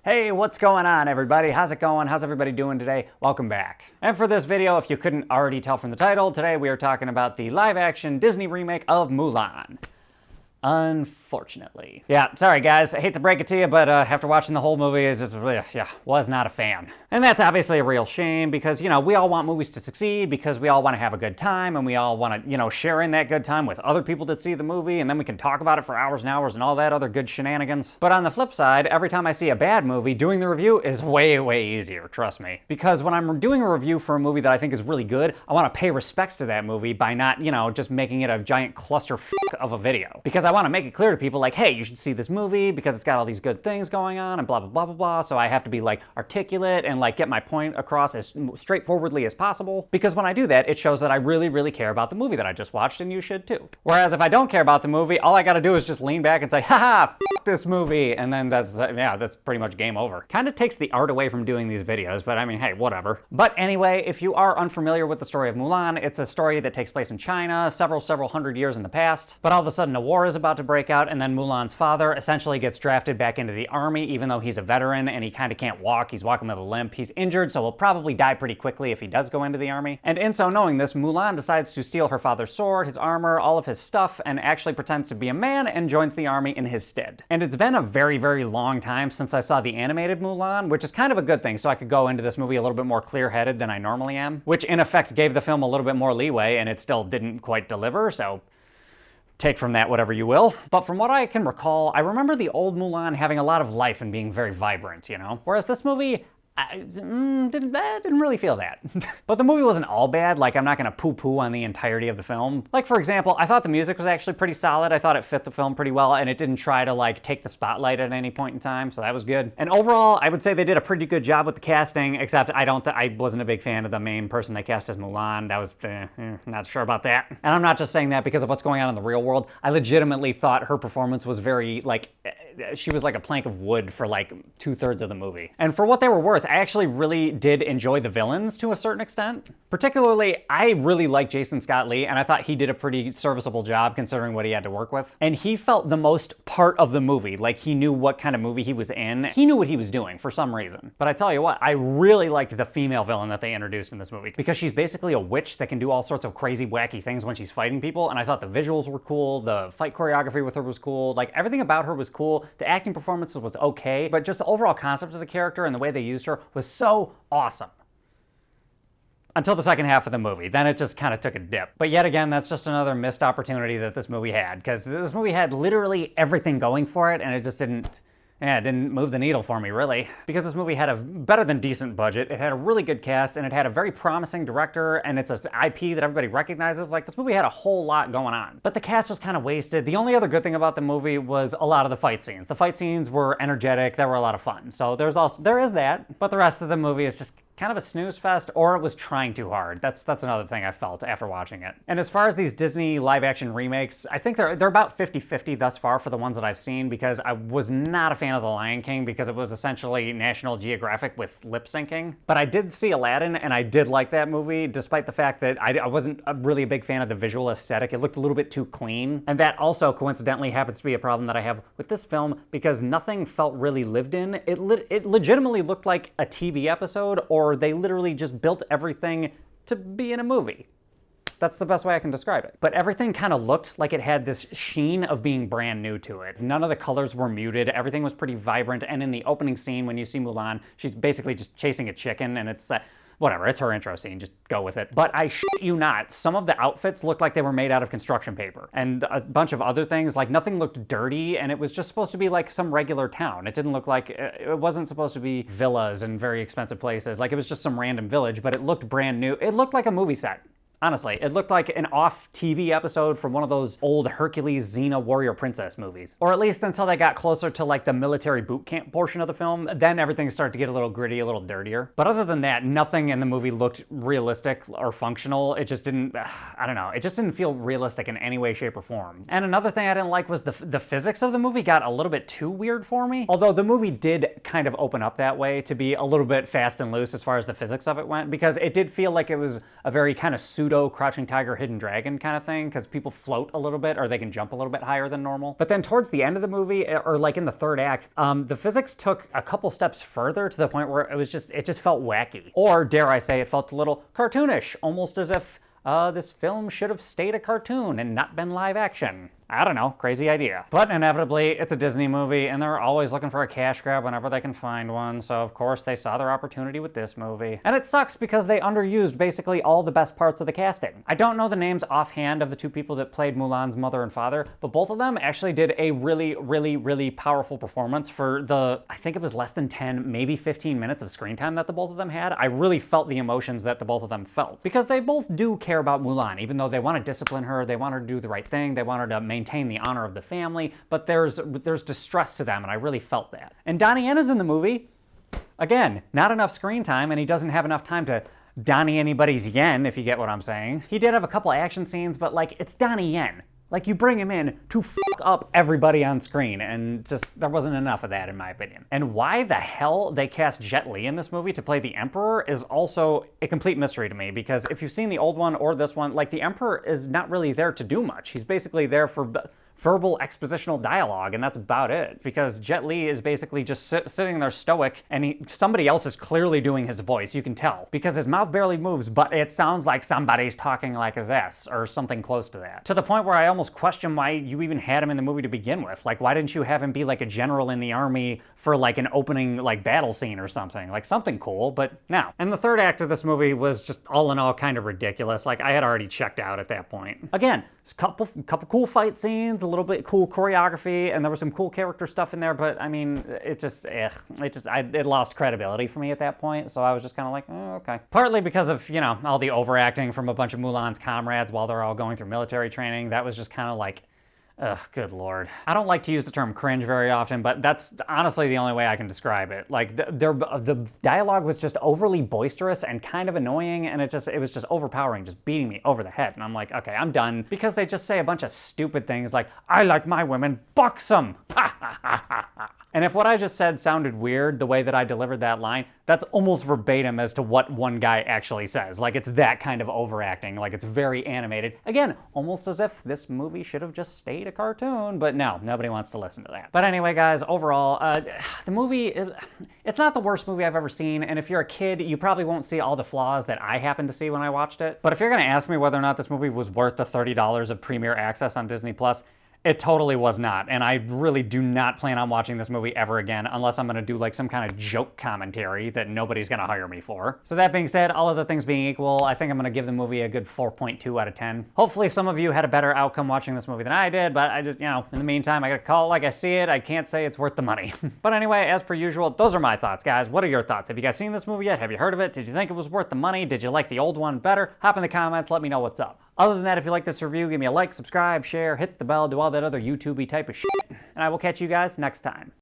Hey, what's going on, everybody? How's it going? How's everybody doing today? Welcome back. And for this video, if you couldn't already tell from the title, today we are talking about the live-action Disney remake of Mulan. Unfortunately. Yeah, sorry guys, I hate to break it to you, but after watching the whole movie, it's just really, was not a fan. And that's obviously a real shame because, we all want movies to succeed because we all want to have a good time and we all want to, share in that good time with other people that see the movie and then we can talk about it for hours and hours and all that other good shenanigans. But on the flip side, every time I see a bad movie, doing the review is way, way easier, trust me. Because when I'm doing a review for a movie that I think is really good, I want to pay respects to that movie by not, just making it a giant cluster of a video. Because I want to make it clear to people like, hey, you should see this movie because it's got all these good things going on and blah, blah, blah, blah, blah. So I have to be like articulate and like get my point across as straightforwardly as possible. Because when I do that, it shows that I really, really care about the movie that I just watched and you should too. Whereas if I don't care about the movie, all I got to do is just lean back and say, haha, f this movie. And then that's pretty much game over. Kind of takes the art away from doing these videos, but I mean, hey, whatever. But anyway, if you are unfamiliar with the story of Mulan, it's a story that takes place in China several hundred years in the past. But all of a sudden a war is about to break out and then Mulan's father essentially gets drafted back into the army even though he's a veteran and he kind of can't walk. He's walking with a limp. He's injured, so he'll probably die pretty quickly if he does go into the army. And in so knowing this, Mulan decides to steal her father's sword, his armor, all of his stuff, and actually pretends to be a man and joins the army in his stead. And it's been a very, very long time since I saw the animated Mulan, which is kind of a good thing, so I could go into this movie a little bit more clear-headed than I normally am, which in effect gave the film a little bit more leeway, and it still didn't quite deliver, so take from that whatever you will. But from what I can recall, I remember the old Mulan having a lot of life and being very vibrant, Whereas this movie, I didn't really feel that. But the movie wasn't all bad, like I'm not gonna poo-poo on the entirety of the film. Like for example, I thought the music was actually pretty solid. I thought it fit the film pretty well and it didn't try to like take the spotlight at any point in time, so that was good. And overall, I would say they did a pretty good job with the casting, except I wasn't a big fan of the main person they cast as Mulan. That was, not sure about that. And I'm not just saying that because of what's going on in the real world. I legitimately thought her performance was very, like, she was like a plank of wood for like 2/3 of the movie. And for what they were worth, I actually really did enjoy the villains to a certain extent. Particularly, I really liked Jason Scott Lee, and I thought he did a pretty serviceable job considering what he had to work with. And he felt the most part of the movie, like he knew what kind of movie he was in. He knew what he was doing for some reason. But I tell you what, I really liked the female villain that they introduced in this movie because she's basically a witch that can do all sorts of crazy, wacky things when she's fighting people, and I thought the visuals were cool, the fight choreography with her was cool, like everything about her was cool, the acting performance was okay, but just the overall concept of the character and the way they used her was so awesome. Until the second half of the movie, then it just kind of took a dip. But yet again, that's just another missed opportunity that this movie had, because this movie had literally everything going for it, and it just didn't move the needle for me, really. Because this movie had a better than decent budget, it had a really good cast, and it had a very promising director, and it's an IP that everybody recognizes. Like, this movie had a whole lot going on. But the cast was kind of wasted. The only other good thing about the movie was a lot of the fight scenes. The fight scenes were energetic, they were a lot of fun. So there is that, but the rest of the movie is just kind of a snooze fest, or it was trying too hard. That's another thing I felt after watching it. And as far as these Disney live-action remakes, I think they're about 50-50 thus far for the ones that I've seen, because I was not a fan of The Lion King because it was essentially National Geographic with lip syncing. But I did see Aladdin, and I did like that movie, despite the fact that I wasn't really a big fan of the visual aesthetic. It looked a little bit too clean. And that also coincidentally happens to be a problem that I have with this film, because nothing felt really lived in. It legitimately looked like a TV episode, or they literally just built everything to be in a movie. That's the best way I can describe it. But everything kind of looked like it had this sheen of being brand new to it. None of the colors were muted, everything was pretty vibrant, and in the opening scene when you see Mulan, she's basically just chasing a chicken, and it's whatever, it's her intro scene, just go with it. But I shit you not, some of the outfits looked like they were made out of construction paper. And a bunch of other things, like nothing looked dirty, and it was just supposed to be like some regular town. It didn't look like, it wasn't supposed to be villas and very expensive places. Like it was just some random village, but it looked brand new. It looked like a movie set. Honestly, it looked like an off-TV episode from one of those old Hercules Xena Warrior Princess movies. Or at least until they got closer to like the military boot camp portion of the film, then everything started to get a little gritty, a little dirtier. But other than that, nothing in the movie looked realistic or functional. It just didn't, I don't know, it just didn't feel realistic in any way, shape, or form. And another thing I didn't like was the physics of the movie got a little bit too weird for me. Although the movie did kind of open up that way to be a little bit fast and loose as far as the physics of it went, because it did feel like it was a very kind of pseudo pseudo crouching tiger, hidden dragon kind of thing, because people float a little bit or they can jump a little bit higher than normal. But then towards the end of the movie, or like in the third act, the physics took a couple steps further to the point where it just felt wacky. Or dare I say, it felt a little cartoonish, almost as if this film should have stayed a cartoon and not been live action. I don't know, crazy idea. But inevitably, it's a Disney movie, and they're always looking for a cash grab whenever they can find one, so of course they saw their opportunity with this movie. And it sucks because they underused basically all the best parts of the casting. I don't know the names offhand of the two people that played Mulan's mother and father, but both of them actually did a really powerful performance for the, I think it was less than 10, maybe 15 minutes of screen time that the both of them had. I really felt the emotions that the both of them felt. Because they both do care about Mulan, even though they want to discipline her, they want her to do the right thing, they want her to maintain the honor of the family, but there's distress to them, and I really felt that. And Donnie Yen is in the movie. Again, not enough screen time, and he doesn't have enough time to Donnie anybody's yen, if you get what I'm saying. He did have a couple action scenes, but like, it's Donnie Yen. Like, you bring him in to fuck up everybody on screen, and just, there wasn't enough of that in my opinion. And why the hell they cast Jet Li in this movie to play the Emperor is also a complete mystery to me, because if you've seen the old one or this one, like, the Emperor is not really there to do much. He's basically there for verbal expositional dialogue, and that's about it. Because Jet Li is basically just sitting there stoic, and somebody else is clearly doing his voice, you can tell. Because his mouth barely moves, but it sounds like somebody's talking like this, or something close to that. To the point where I almost question why you even had him in the movie to begin with. Like, why didn't you have him be like a general in the army for like an opening like battle scene or something? Like something cool, but no. And the third act of this movie was just all in all kind of ridiculous. Like, I had already checked out at that point. Again, a couple cool fight scenes, a little bit cool choreography, and there was some cool character stuff in there, but I mean, it lost credibility for me at that point, so I was just kind of like, oh, okay. Partly because of, you know, all the overacting from a bunch of Mulan's comrades while they're all going through military training. That was just kind of like, ugh, good lord. I don't like to use the term cringe very often, but that's honestly the only way I can describe it. Like, the dialogue was just overly boisterous and kind of annoying, and it was just overpowering, just beating me over the head. And I'm like, okay, I'm done. Because they just say a bunch of stupid things like, I like my women buxom. Ha ha ha ha ha. And if what I just said sounded weird, the way that I delivered that line, that's almost verbatim as to what one guy actually says. Like, it's that kind of overacting, like it's very animated. Again, almost as if this movie should have just stayed a cartoon, but no, nobody wants to listen to that. But anyway, guys, overall, the movie, it's not the worst movie I've ever seen, and if you're a kid, you probably won't see all the flaws that I happened to see when I watched it. But if you're gonna ask me whether or not this movie was worth the $30 of premiere access on Disney+, it totally was not, and I really do not plan on watching this movie ever again unless I'm gonna do like some kind of joke commentary that nobody's gonna hire me for. So that being said, all other things being equal, I think I'm gonna give the movie a good 4.2 out of 10. Hopefully some of you had a better outcome watching this movie than I did, but I just, you know, in the meantime, I gotta call it like I see it. I can't say it's worth the money. But anyway, as per usual, those are my thoughts, guys. What are your thoughts? Have you guys seen this movie yet? Have you heard of it? Did you think it was worth the money? Did you like the old one better? Hop in the comments, let me know what's up. Other than that, if you like this review, give me a like, subscribe, share, hit the bell, do all that other YouTube-y type of shit, and I will catch you guys next time.